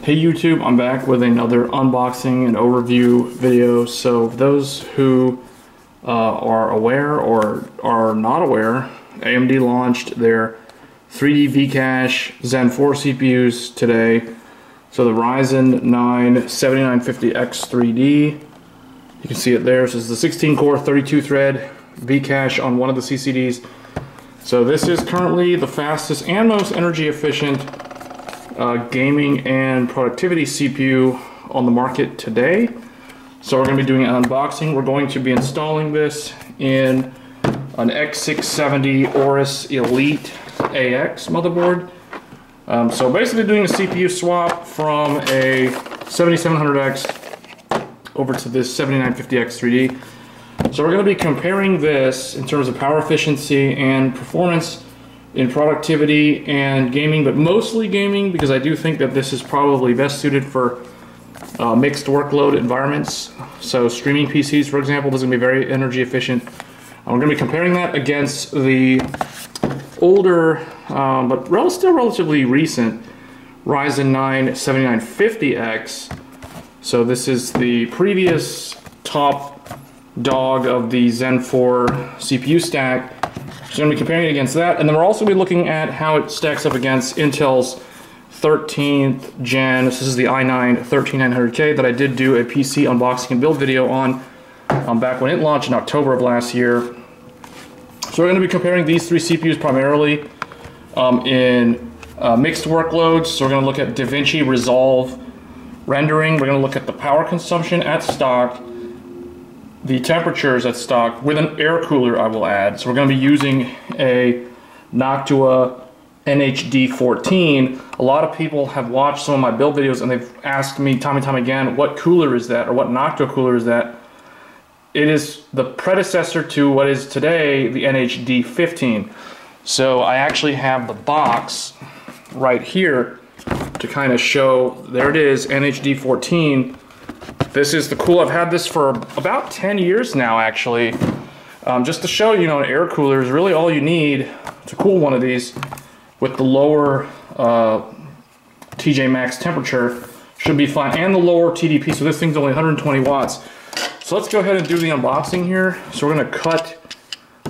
Hey YouTube, I'm back with another unboxing and overview video. So those who are aware or are not aware, AMD launched their 3D V-Cache Zen 4 CPUs today. So the Ryzen 9 7950X 3D, you can see it there. So this is the 16 core 32 thread V-Cache on one of the CCDs. So this is currently the fastest and most energy efficient gaming and productivity CPU on the market today. So we're going to be doing an unboxing. We're going to be installing this in an X670 Aorus Elite AX motherboard. So basically doing a CPU swap from a 7700X over to this 7950X 3D. So we're going to be comparing this in terms of power efficiency and performance in productivity and gaming, but mostly gaming, because I do think that this is probably best suited for mixed workload environments. So streaming PCs, for example, this is going to be very energy efficient. We're going to be comparing that against the older, but still relatively recent Ryzen 9 7950X. So this is the previous top dog of the Zen 4 CPU stack. So we're going to be comparing it against that, and then we're also going to be looking at how it stacks up against Intel's 13th gen. This is the i9 13900K that I did do a PC unboxing and build video on back when it launched in October of last year. So we're going to be comparing these three CPUs primarily in mixed workloads. So we're going to look at DaVinci Resolve rendering. We're going to look at the power consumption at stock, the temperatures at stock, with an air cooler, I will add. So we're going to be using a Noctua NH-D15. A lot of people have watched some of my build videos and they've asked me time and time again, what cooler is that, or what Noctua cooler is that? It is the predecessor to what is today the NH-D15. So I actually have the box right here to kind of show, there it is, NH-D14. This is the cooler. I've had this for about 10 years now, actually. Just to show you, an air cooler is really all you need to cool one of these with the lower TJ Max temperature. Should be fine, and the lower TDP, so this thing's only 120 watts. So let's go ahead and do the unboxing here. So we're going to cut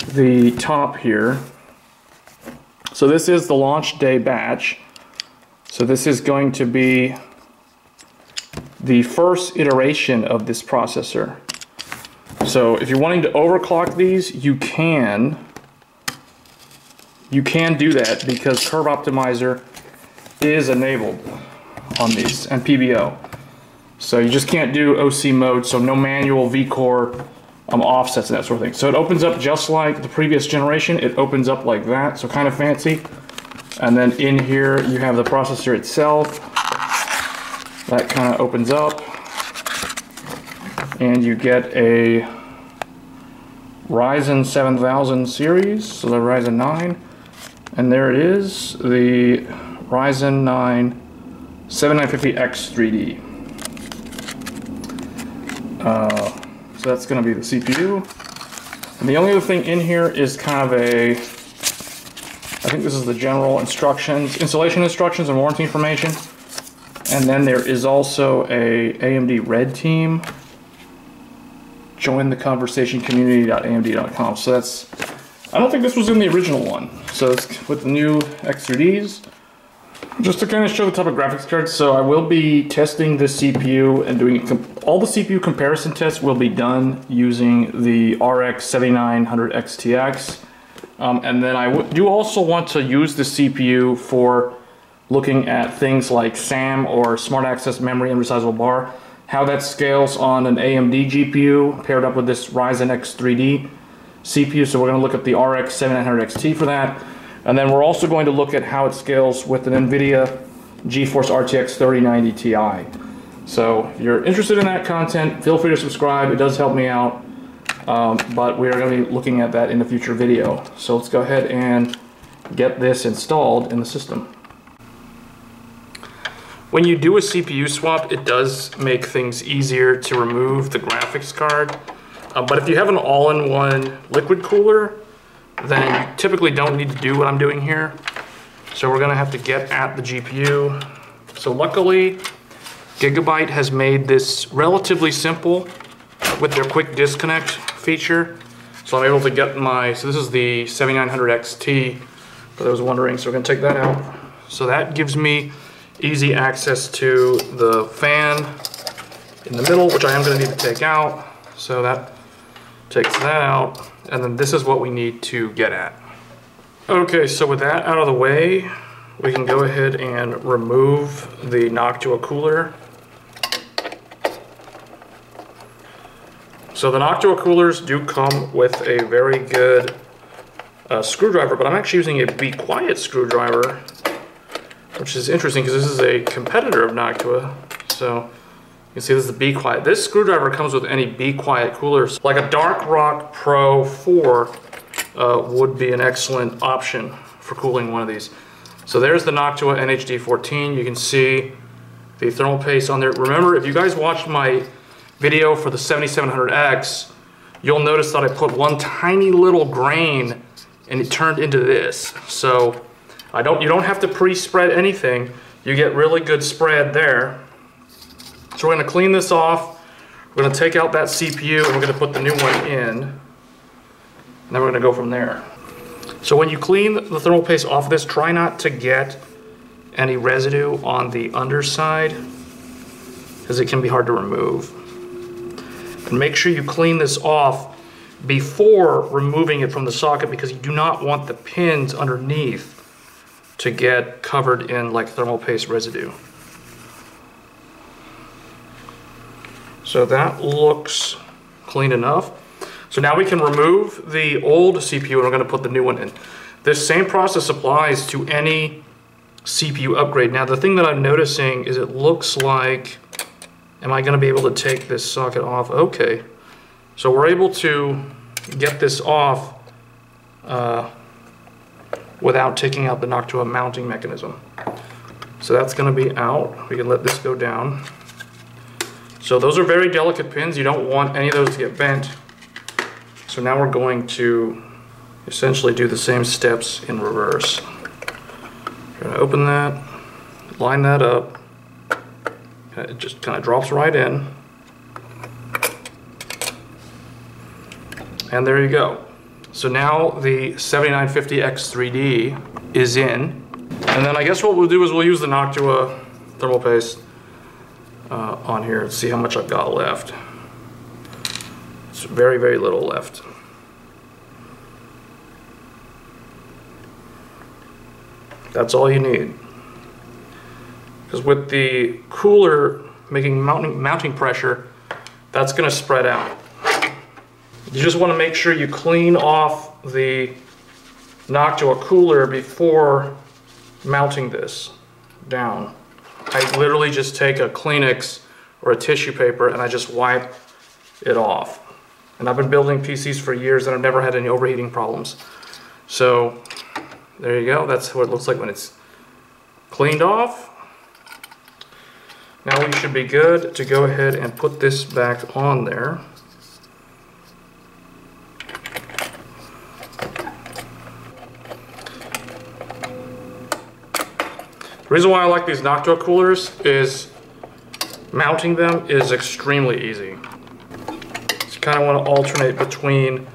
the top here. So this is the launch day batch. So this is going to be the first iteration of this processor. So if you're wanting to overclock these, you can do that because Curve Optimizer is enabled on these, and PBO. So you just can't do OC mode, so no manual vCore offsets and that sort of thing. So it opens up just like the previous generation. It opens up like that, so kind of fancy. And then in here you have the processor itself. That kind of opens up, and you get a Ryzen 7000 series, so the Ryzen 9, and there it is, the Ryzen 9 7950X 3D. So that's going to be the CPU, and the only other thing in here is kind of a, I think this is the general instructions, installation instructions and warranty information. And then there is also a AMD Red Team. Join the conversation community.amd.com. So that's, I don't think this was in the original one. So it's with the new X3Ds. Just to kind of show the type of graphics cards. So I will be testing the CPU and doing all the CPU comparison tests will be done using the RX 7900 XTX. And then I do also want to use the CPU for looking at things like SAM or Smart Access Memory and Resizable Bar, how that scales on an AMD GPU paired up with this Ryzen X 3D CPU. So we're going to look at the RX 7900 XT for that. And then we're also going to look at how it scales with an NVIDIA GeForce RTX 3090 Ti. So if you're interested in that content, feel free to subscribe. It does help me out. But we are going to be looking at that in a future video. So let's go ahead and get this installed in the system. When you do a CPU swap, it does make things easier to remove the graphics card. But if you have an all-in-one liquid cooler, then you typically don't need to do what I'm doing here. So we're going to have to get at the GPU. So luckily, Gigabyte has made this relatively simple with their quick disconnect feature. So I'm able to get my, so this is the 7900 XT, but I was wondering, so we're gonna take that out. So that gives me easy access to the fan in the middle, which I am gonna need to take out. So that takes that out, and then this is what we need to get at. Okay, so with that out of the way, we can go ahead and remove the Noctua cooler. So the Noctua coolers do come with a very good screwdriver, but I'm actually using a Be Quiet screwdriver, which is interesting because this is a competitor of Noctua. So you can see this is the Be Quiet. This screwdriver comes with any Be Quiet coolers. Like a Dark Rock Pro 4 would be an excellent option for cooling one of these. So there's the Noctua NH-D15. You can see the thermal paste on there. Remember, if you guys watched my video for the 7700X, you'll notice that I put one tiny little grain and it turned into this. So you don't have to pre-spread anything. You get really good spread there. So we're gonna clean this off. We're gonna take out that CPU and we're gonna put the new one in. And then we're gonna go from there. So when you clean the thermal paste off this, try not to get any residue on the underside because it can be hard to remove. And make sure you clean this off before removing it from the socket because you do not want the pins underneath to get covered in like thermal paste residue. So that looks clean enough. So now we can remove the old CPU and we're going to put the new one in. This same process applies to any CPU upgrade. Now the thing that I'm noticing is it looks like, am I going to be able to take this socket off? Okay. So we're able to get this off without taking out the Noctua mounting mechanism. So that's going to be out. We can let this go down. So those are very delicate pins. You don't want any of those to get bent. So now we're going to essentially do the same steps in reverse. We're going to open that, line that up. It just kind of drops right in. And there you go. So now the 7950X3D is in. And then I guess what we'll do is we'll use the Noctua thermal paste on here and see how much I've got left. It's very, very little left. That's all you need. Because with the cooler making mounting pressure, that's going to spread out. You just want to make sure you clean off the Noctua cooler before mounting this down. I literally just take a Kleenex or a tissue paper and I just wipe it off. And I've been building PCs for years and I've never had any overheating problems. So there you go. That's what it looks like when it's cleaned off. Now we should be good to go ahead and put this back on there. The reason why I like these Noctua coolers is mounting them is extremely easy. So you kind of want to alternate between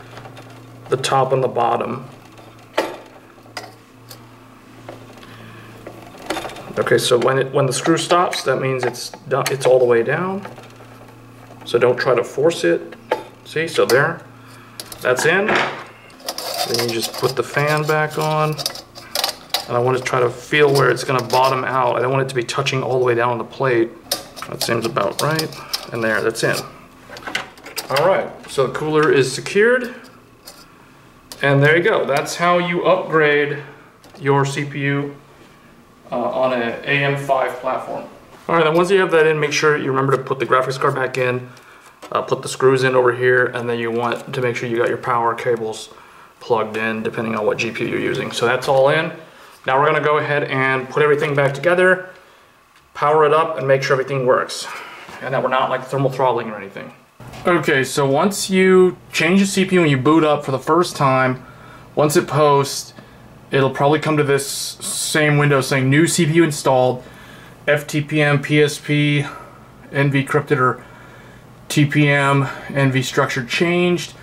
the top and the bottom. Okay, so when the screw stops, that means it's all the way down. So don't try to force it. See, so there, that's in. Then you just put the fan back on. And I want to try to feel where it's going to bottom out. I don't want it to be touching all the way down on the plate. That seems about right. And there, that's in. All right, so the cooler is secured. And there you go. That's how you upgrade your CPU on an AM5 platform. All right, then once you have that in, make sure you remember to put the graphics card back in, put the screws in over here, and then you want to make sure you got your power cables plugged in, depending on what GPU you're using. So that's all in. Now we're gonna go ahead and put everything back together, power it up, and make sure everything works. And that we're not like thermal throttling or anything. Okay, so once you change the CPU and you boot up for the first time, once it posts, it'll probably come to this same window saying new CPU installed, fTPM, PSP, NV encrypted or TPM NV structure changed.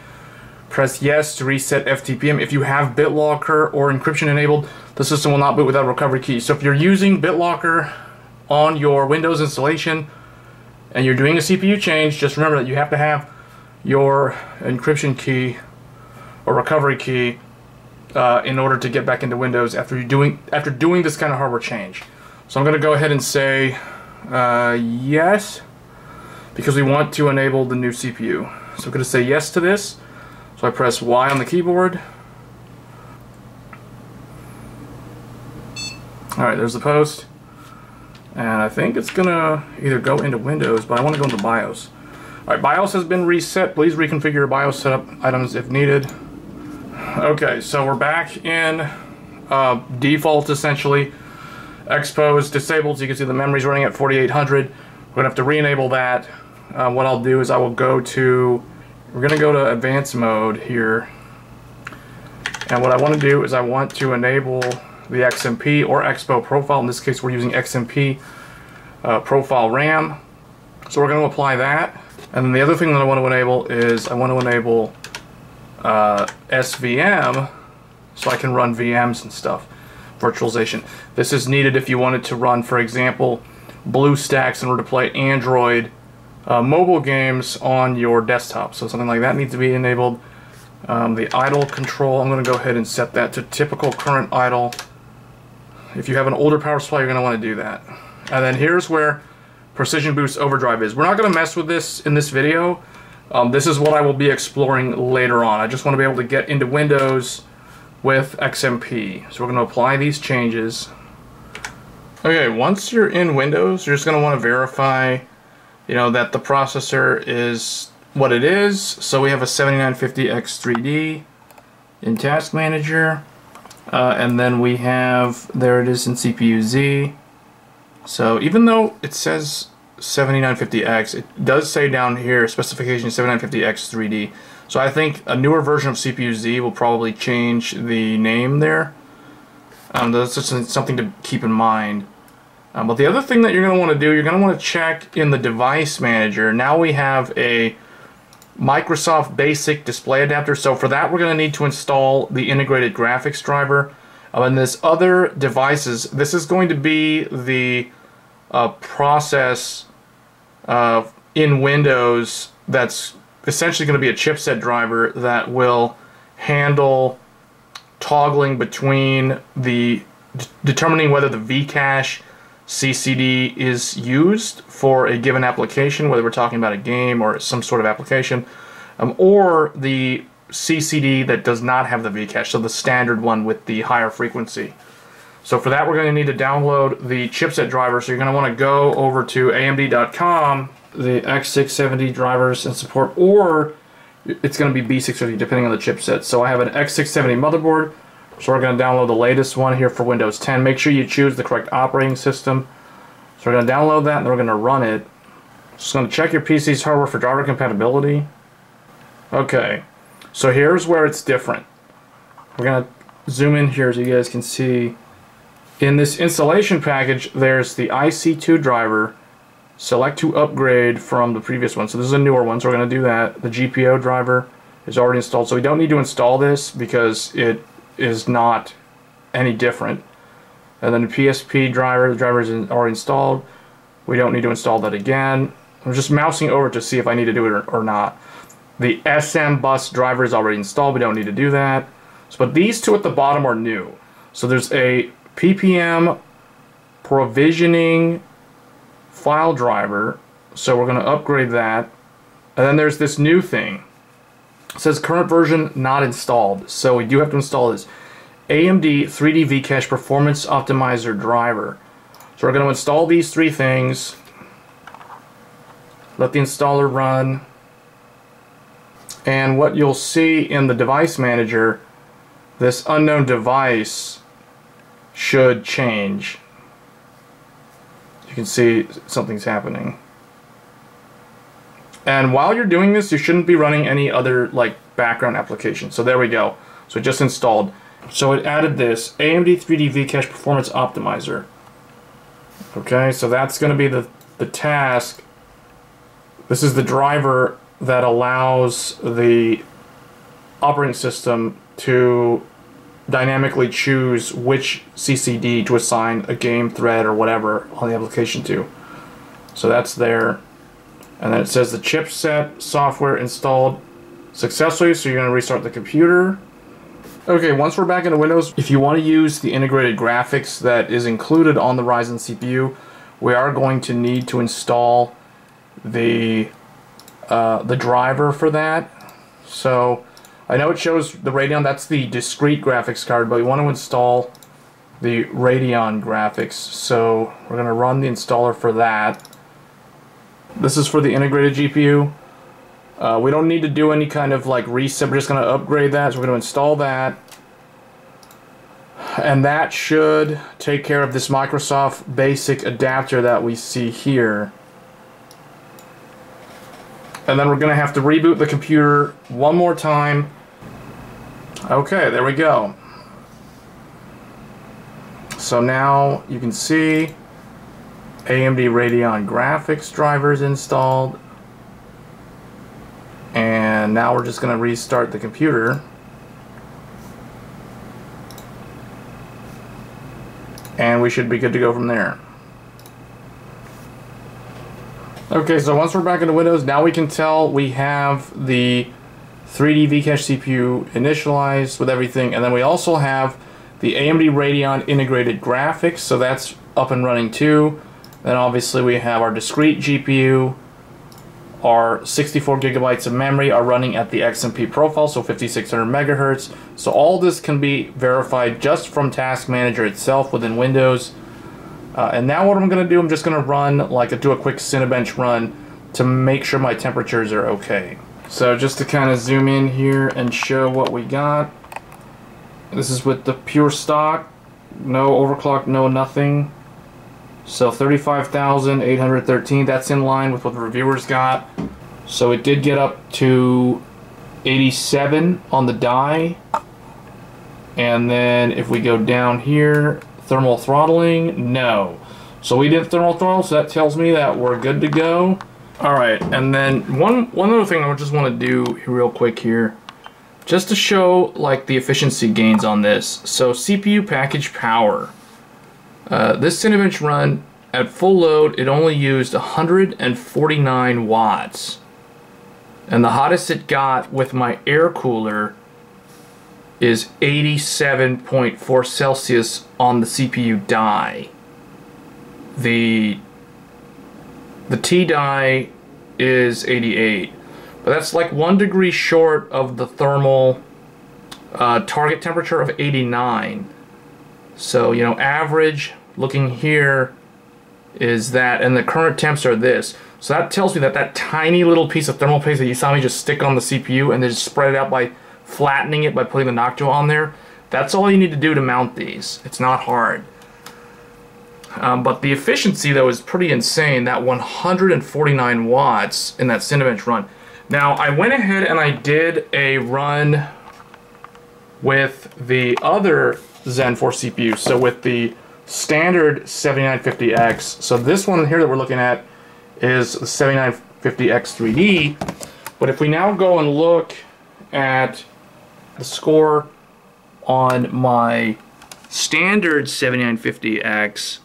Press yes to reset fTPM. If you have BitLocker or encryption enabled, the system will not boot without a recovery key. So if you're using BitLocker on your Windows installation and you're doing a CPU change, just remember that you have to have your encryption key or recovery key in order to get back into Windows after doing this kind of hardware change. So I'm going to go ahead and say yes, because we want to enable the new CPU. So I'm going to say yes to this. So I press Y on the keyboard. Alright, there's the post. And I think it's going to either go into Windows, but I want to go into BIOS. Alright, BIOS has been reset. Please reconfigure your BIOS setup items if needed. Okay, so we're back in default essentially. Expo is disabled, so you can see the memory's running at 4800. We're going to have to re-enable that. What I'll do is we're going to go to advanced mode here. And what I want to do is I want to enable the XMP or Expo profile. In this case, we're using XMP profile RAM. So we're going to apply that. And then the other thing that I want to enable is I want to enable SVM so I can run VMs and stuff. Virtualization. This is needed if you wanted to run, for example, BlueStacks in order to play Android mobile games on your desktop. So something like that needs to be enabled. The idle control, I'm going to go ahead and set that to typical current idle. If you have an older power supply, you're going to want to do that. And then here's where Precision Boost Overdrive is. We're not going to mess with this in this video. This is what I will be exploring later on. I just want to be able to get into Windows with XMP. So we're going to apply these changes. Okay, once you're in Windows, you're just going to want to verify, that the processor is what it is. So we have a 7950X3D in Task Manager. And then we have, there it is in CPU-Z. So even though it says 7950X, it does say down here specification 7950X3D. So I think a newer version of CPU-Z will probably change the name there. That's just something to keep in mind. But the other thing that you're going to want to do, you're going to want to check in the device manager. Now we have a Microsoft Basic display adapter. So for that, we're going to need to install the integrated graphics driver. And this other devices, this is going to be the process in Windows that's essentially going to be a chipset driver that will handle toggling between determining whether the Vcache CCD is used for a given application, whether we're talking about a game or some sort of application, or the CCD that does not have the Vcache, so the standard one with the higher frequency. So for that, we're going to need to download the chipset driver. So you're going to want to go over to AMD.com, the X670 drivers and support, or it's going to be B650 depending on the chipset. So I have an X670 motherboard, so we're going to download the latest one here for Windows 10. Make sure you choose the correct operating system. So we're going to download that and we're going to run it. Just going to check your PC's hardware for driver compatibility. Okay, so here's where it's different. We're going to zoom in here so you guys can see. In this installation package, there's the IC2 driver. Select to upgrade from the previous one. So this is a newer one, so we're going to do that. The GPO driver is already installed, so we don't need to install this because it is not any different. And then the PSP driver, the driver is already installed. We don't need to install that again. I'm just mousing over to see if I need to do it or not. The SM bus driver is already installed. We don't need to do that. So, but these two at the bottom are new. So there's a PPM provisioning file driver. So we're going to upgrade that. And then there's this new thing. It says current version not installed. So we do have to install this AMD 3D Vcache Performance Optimizer driver. So we're going to install these three things. Let the installer run. And what you'll see in the device manager, this unknown device should change. You can see something's happening. And while you're doing this, you shouldn't be running any other background application. So there we go. So it just installed. So it added this AMD 3D Vcache Performance Optimizer. Okay, so that's going to be the task This is the driver that allows the operating system to dynamically choose which CCD to assign a game thread or whatever on the application to. So that's there. And then it says the chipset software installed successfully, so you're going to restart the computer. Okay, once we're back into Windows, if you want to use the integrated graphics that is included on the Ryzen CPU, we are going to need to install the driver for that. So I know it shows the Radeon, that's the discrete graphics card, but we want to install the Radeon graphics. So we're going to run the installer for that. This is for the integrated GPU. We don't need to do any kind of like reset, we're just going to upgrade that, so we're going to install that. And that should take care of this Microsoft Basic adapter that we see here. And then we're going to have to reboot the computer one more time. Okay, there we go. So now you can see AMD Radeon graphics drivers installed. And now we're just going to restart the computer. And we should be good to go from there. Okay, so once we're back into Windows, now we can tell we have the 3D Vcache CPU initialized with everything, and then we also have the AMD Radeon integrated graphics, so that's up and running too. Then obviously we have our discrete GPU, our 64 gigabytes of memory are running at the XMP profile, so 5600 megahertz. So all this can be verified just from Task Manager itself within Windows. And now what I'm going to do, I'm just going to run, do a quick Cinebench run to make sure my temperatures are okay. So just to kind of zoom in here and show what we got. This is with the pure stock, no overclock, no nothing. So 35,813, that's in line with what the reviewers got. So it did get up to 87 on the die. And then if we go down here, thermal throttling, no. So we did thermal throttle, so that tells me that we're good to go. Alright, and then one other thing I just want to do real quick here, just to show the efficiency gains on this. So CPU package power. This Cinebench run, at full load, it only used 149 watts. And the hottest it got with my air cooler is 87.4 Celsius on the CPU die. The T die is 88. But that's 1 degree short of the thermal target temperature of 89. So, average, looking here, is that, and the current temps are this. So that tells me that that tiny little piece of thermal paste that you saw me just stick on the CPU and then just spread it out by flattening it by putting the Noctua on there, that's all you need to do to mount these. It's not hard. But the efficiency, though, is pretty insane. That 149 watts in that Cinebench run. Now, I went ahead and I did a run with the other Zen 4 CPU, so with the standard 7950X. So this one here that we're looking at is the 7950X 3D. But if we now go and look at the score on my standard 7950X,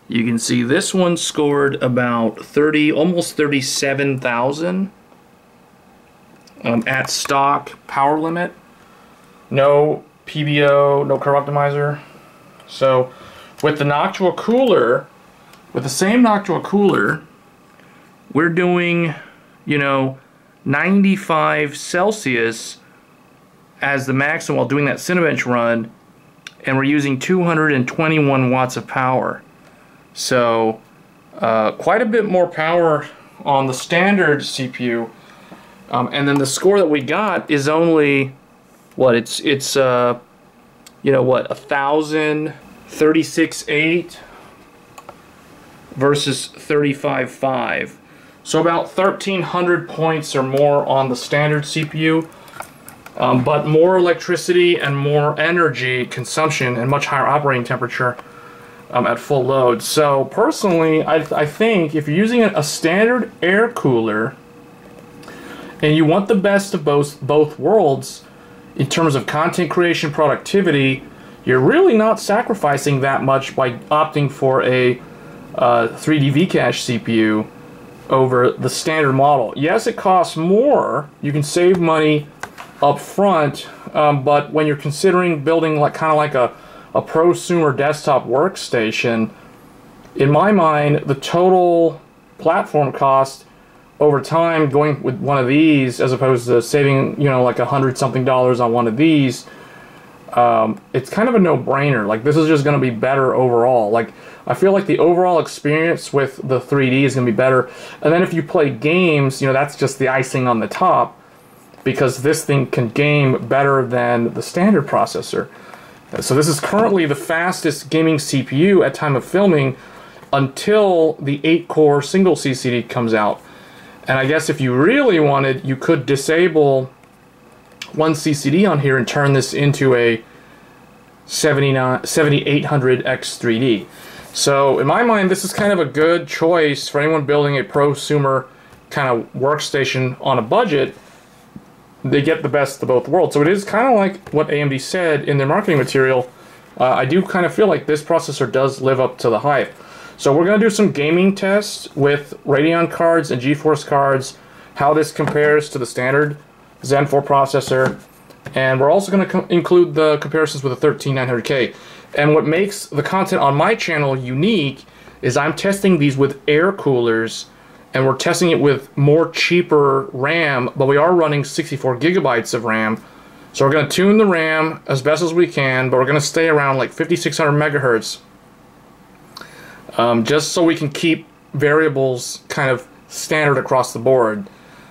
you can see this one scored about 30, almost 37,000 at stock power limit. No PBO, no curve optimizer. So with the Noctua cooler, with the same Noctua cooler, we're doing, 95 Celsius as the maximum while doing that Cinebench run, and we're using 221 watts of power. So quite a bit more power on the standard CPU, and then the score that we got is only what it's 1036.8 versus 35.5. So about 1,300 points or more on the standard CPU, but more electricity and more energy consumption and much higher operating temperature at full load. So personally, I think if you're using a standard air cooler and you want the best of both worlds in terms of content creation, productivity, you're really not sacrificing that much by opting for a 3D V-Cache CPU over the standard model. Yes, it costs more. You can save money up front, but when you're considering building like kind of like a prosumer desktop workstation, in my mind, the total platform cost over time going with one of these as opposed to saving, you know, like $100-something on one of these, it's kind of a no-brainer. Like, this is just going to be better overall. Like, I feel like the overall experience with the 3D is going to be better. And then if you play games, you know, that's just the icing on the top, because this thing can game better than the standard processor. So this is currently the fastest gaming CPU at time of filming until the 8-core single CCD comes out. And I guess if you really wanted, you could disable one CCD on here and turn this into a 7800X3D. So in my mind, this is kind of a good choice for anyone building a prosumer kind of workstation on a budget. They get the best of both worlds. So it is kind of like what AMD said in their marketing material. I do kind of feel like this processor does live up to the hype. So we're going to do some gaming tests with Radeon cards and GeForce cards, how this compares to the standard Zen 4 processor. And we're also going to include the comparisons with the 13900K. And what makes the content on my channel unique is I'm testing these with air coolers, and we're testing it with more cheaper RAM, but we are running 64 gigabytes of RAM. So we're going to tune the RAM as best as we can, but we're going to stay around like 5600 megahertz, just so we can keep variables kind of standard across the board.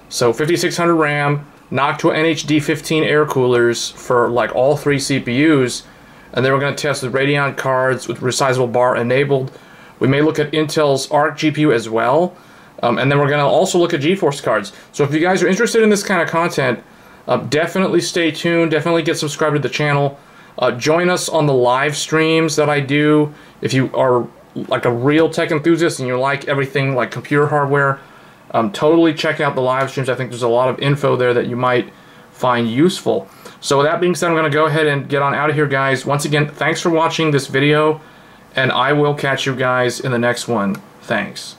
So 5600 RAM, Noctua NH-D15 air coolers for like all 3 CPUs, and then we're going to test with Radeon cards with resizable bar enabled. We may look at Intel's Arc GPU as well, and then we're going to also look at GeForce cards. So if you guys are interested in this kind of content, definitely stay tuned, definitely get subscribed to the channel. Join us on the live streams that I do. If you are like a real tech enthusiast and you like everything like computer hardware, totally check out the live streams. I think there's a lot of info there that you might find useful. So with that being said, I'm going to go ahead and get on out of here, guys. Once again, thanks for watching this video, and I will catch you guys in the next one. Thanks.